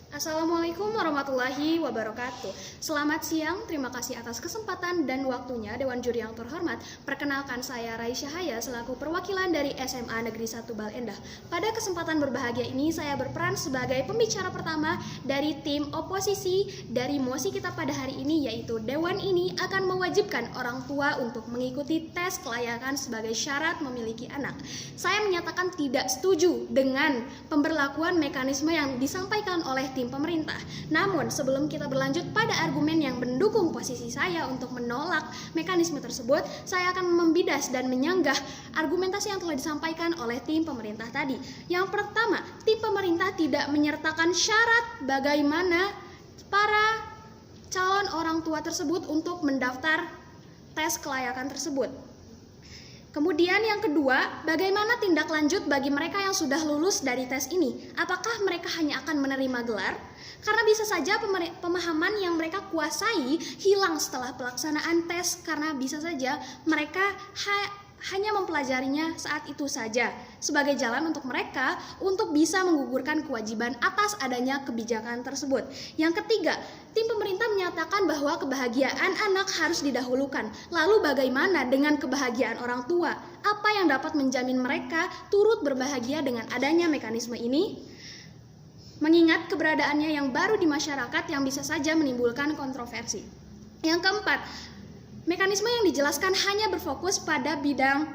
Assalamualaikum warahmatullahi wabarakatuh. Selamat siang, terima kasih atas kesempatan dan waktunya Dewan Juri yang terhormat. Perkenalkan saya Raisyah Haya selaku perwakilan dari SMA Negeri 1 Bale Endah. Pada kesempatan berbahagia ini saya berperan sebagai pembicara pertama dari tim oposisi dari mosi kita pada hari ini, yaitu Dewan ini akan mewajibkan orang tua untuk mengikuti tes kelayakan sebagai syarat memiliki anak. Saya menyatakan tidak setuju dengan pemberlakuan mekanisme yang disampaikan oleh tim pemerintah. Namun sebelum kita berlanjut pada argumen yang mendukung posisi saya untuk menolak mekanisme tersebut, saya akan membidas dan menyanggah argumentasi yang telah disampaikan oleh tim pemerintah tadi. Yang pertama, tim pemerintah tidak menyertakan syarat bagaimana para calon orang tua tersebut untuk mendaftar tes kelayakan tersebut. Kemudian yang kedua, bagaimana tindak lanjut bagi mereka yang sudah lulus dari tes ini? Apakah mereka hanya akan menerima gelar? Karena bisa saja pemahaman yang mereka kuasai hilang setelah pelaksanaan tes, karena bisa saja mereka hanya mempelajarinya saat itu saja sebagai jalan untuk mereka untuk bisa menggugurkan kewajiban atas adanya kebijakan tersebut. Yang ketiga, tim pemerintah menyatakan bahwa kebahagiaan anak harus didahulukan. Lalu bagaimana dengan kebahagiaan orang tua? Apa yang dapat menjamin mereka turut berbahagia dengan adanya mekanisme ini? Mengingat keberadaannya yang baru di masyarakat yang bisa saja menimbulkan kontroversi. Yang keempat, mekanisme yang dijelaskan hanya berfokus pada bidang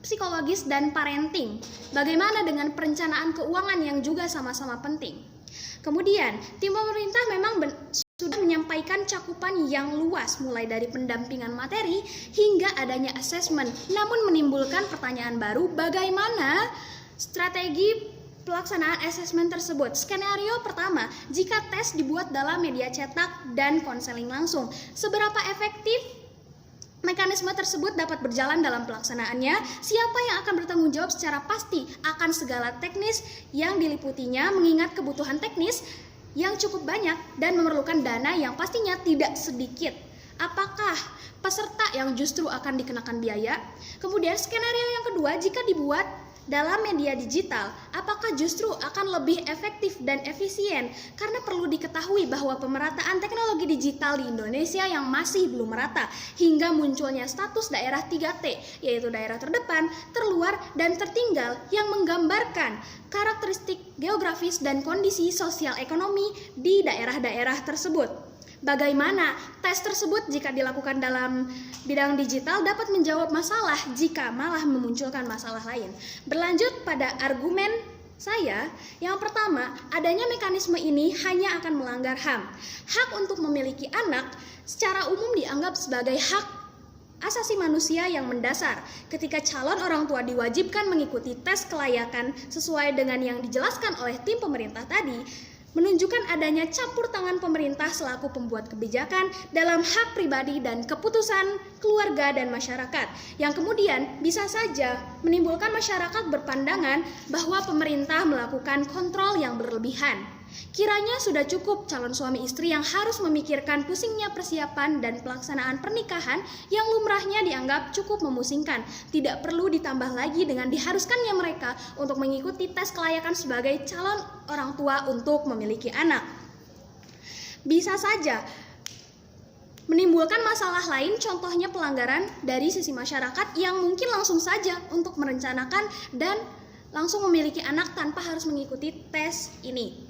psikologis dan parenting. Bagaimana dengan perencanaan keuangan yang juga sama-sama penting? Kemudian, tim pemerintah memang sudah menyampaikan cakupan yang luas mulai dari pendampingan materi hingga adanya asesmen. Namun menimbulkan pertanyaan baru, bagaimana strategi pelaksanaan asesmen tersebut? Skenario pertama, jika tes dibuat dalam media cetak dan konseling langsung, seberapa efektif mekanisme tersebut dapat berjalan dalam pelaksanaannya? Siapa yang akan bertanggung jawab secara pasti akan segala teknis yang diliputinya, mengingat kebutuhan teknis yang cukup banyak dan memerlukan dana yang pastinya tidak sedikit? Apakah peserta yang justru akan dikenakan biaya? Kemudian skenario yang kedua, jika dibuat dalam media digital, apakah justru akan lebih efektif dan efisien? Karena perlu diketahui bahwa pemerataan teknologi digital di Indonesia yang masih belum merata, hingga munculnya status daerah 3T, yaitu daerah terdepan, terluar, dan tertinggal, yang menggambarkan karakteristik geografis dan kondisi sosial ekonomi di daerah-daerah tersebut. Bagaimana tes tersebut jika dilakukan dalam bidang digital dapat menjawab masalah jika malah memunculkan masalah lain? Berlanjut pada argumen saya, yang pertama, adanya mekanisme ini hanya akan melanggar HAM. Hak untuk memiliki anak secara umum dianggap sebagai hak asasi manusia yang mendasar. Ketika calon orang tua diwajibkan mengikuti tes kelayakan sesuai dengan yang dijelaskan oleh tim pemerintah tadi, menunjukkan adanya campur tangan pemerintah selaku pembuat kebijakan dalam hak pribadi dan keputusan keluarga dan masyarakat, yang kemudian bisa saja menimbulkan masyarakat berpandangan bahwa pemerintah melakukan kontrol yang berlebihan. Kiranya sudah cukup calon suami istri yang harus memikirkan pusingnya persiapan dan pelaksanaan pernikahan yang lumrahnya dianggap cukup memusingkan. Tidak perlu ditambah lagi dengan diharuskannya mereka untuk mengikuti tes kelayakan sebagai calon orang tua untuk memiliki anak. Bisa saja menimbulkan masalah lain, contohnya pelanggaran dari sisi masyarakat yang mungkin langsung saja untuk merencanakan dan langsung memiliki anak tanpa harus mengikuti tes ini.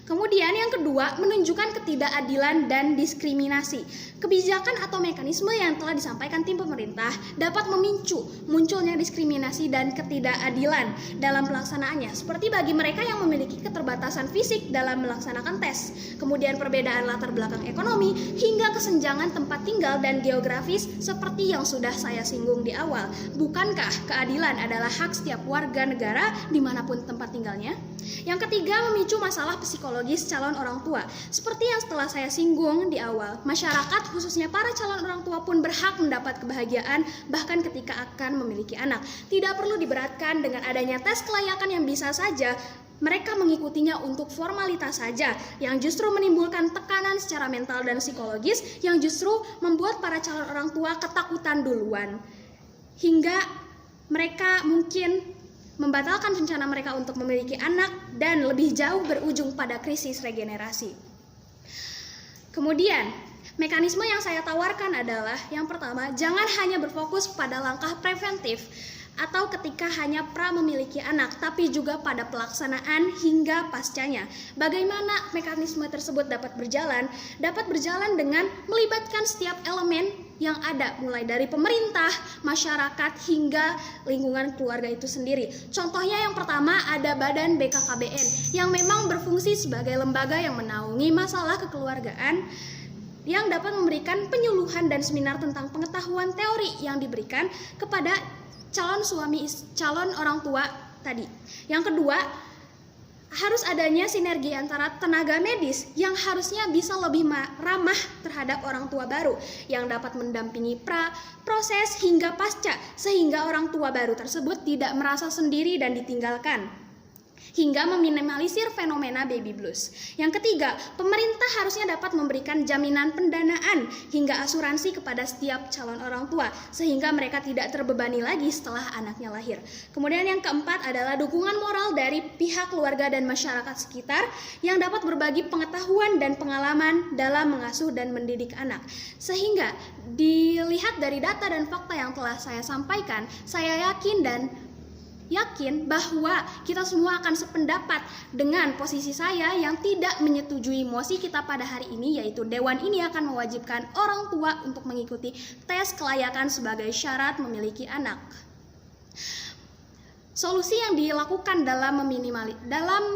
Kemudian yang kedua, menunjukkan ketidakadilan dan diskriminasi. Kebijakan atau mekanisme yang telah disampaikan tim pemerintah dapat memicu munculnya diskriminasi dan ketidakadilan dalam pelaksanaannya, seperti bagi mereka yang memiliki keterbatasan fisik dalam melaksanakan tes, kemudian perbedaan latar belakang ekonomi, hingga kesenjangan tempat tinggal dan geografis seperti yang sudah saya singgung di awal. Bukankah keadilan adalah hak setiap warga negara dimanapun tempat tinggalnya? Yang ketiga, memicu masalah psikologis calon orang tua. Seperti yang setelah saya singgung di awal, masyarakat khususnya para calon orang tua pun berhak mendapat kebahagiaan bahkan ketika akan memiliki anak. Tidak perlu diberatkan dengan adanya tes kelayakan yang bisa saja mereka mengikutinya untuk formalitas saja, yang justru menimbulkan tekanan secara mental dan psikologis, yang justru membuat para calon orang tua ketakutan duluan, hingga mereka mungkin membatalkan rencana mereka untuk memiliki anak, dan lebih jauh berujung pada krisis regenerasi. Kemudian, mekanisme yang saya tawarkan adalah yang pertama, jangan hanya berfokus pada langkah preventif atau ketika hanya pra memiliki anak, tapi juga pada pelaksanaan hingga pascanya. Bagaimana mekanisme tersebut dapat berjalan? Dapat berjalan dengan melibatkan setiap elemen yang ada, mulai dari pemerintah, masyarakat, hingga lingkungan keluarga itu sendiri. Contohnya yang pertama ada Badan BKKBN yang memang berfungsi sebagai lembaga yang menaungi masalah kekeluargaan, yang dapat memberikan penyuluhan dan seminar tentang pengetahuan teori yang diberikan kepada calon orang tua tadi. Yang kedua, harus adanya sinergi antara tenaga medis yang harusnya bisa lebih ramah terhadap orang tua baru, yang dapat mendampingi proses hingga pasca, sehingga orang tua baru tersebut tidak merasa sendiri dan ditinggalkan, hingga meminimalisir fenomena baby blues. Yang ketiga, pemerintah harusnya dapat memberikan jaminan pendanaan hingga asuransi kepada setiap calon orang tua, sehingga mereka tidak terbebani lagi setelah anaknya lahir. Kemudian yang keempat adalah dukungan moral dari pihak keluarga dan masyarakat sekitar yang dapat berbagi pengetahuan dan pengalaman dalam mengasuh dan mendidik anak. Sehingga dilihat dari data dan fakta yang telah saya sampaikan, saya yakin bahwa kita semua akan sependapat dengan posisi saya yang tidak menyetujui mosi kita pada hari ini, yaitu Dewan ini akan mewajibkan orang tua untuk mengikuti tes kelayakan sebagai syarat memiliki anak. Solusi yang dilakukan dalam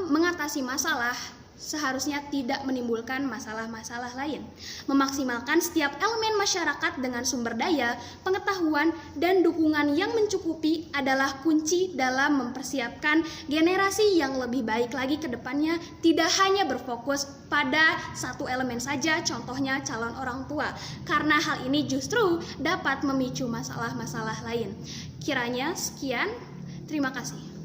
mengatasi masalah seharusnya tidak menimbulkan masalah-masalah lain. Memaksimalkan setiap elemen masyarakat dengan sumber daya, pengetahuan, dan dukungan yang mencukupi adalah kunci dalam mempersiapkan generasi yang lebih baik lagi ke depannya, tidak hanya berfokus pada satu elemen saja, contohnya calon orang tua, karena hal ini justru dapat memicu masalah-masalah lain. Kiranya sekian, terima kasih.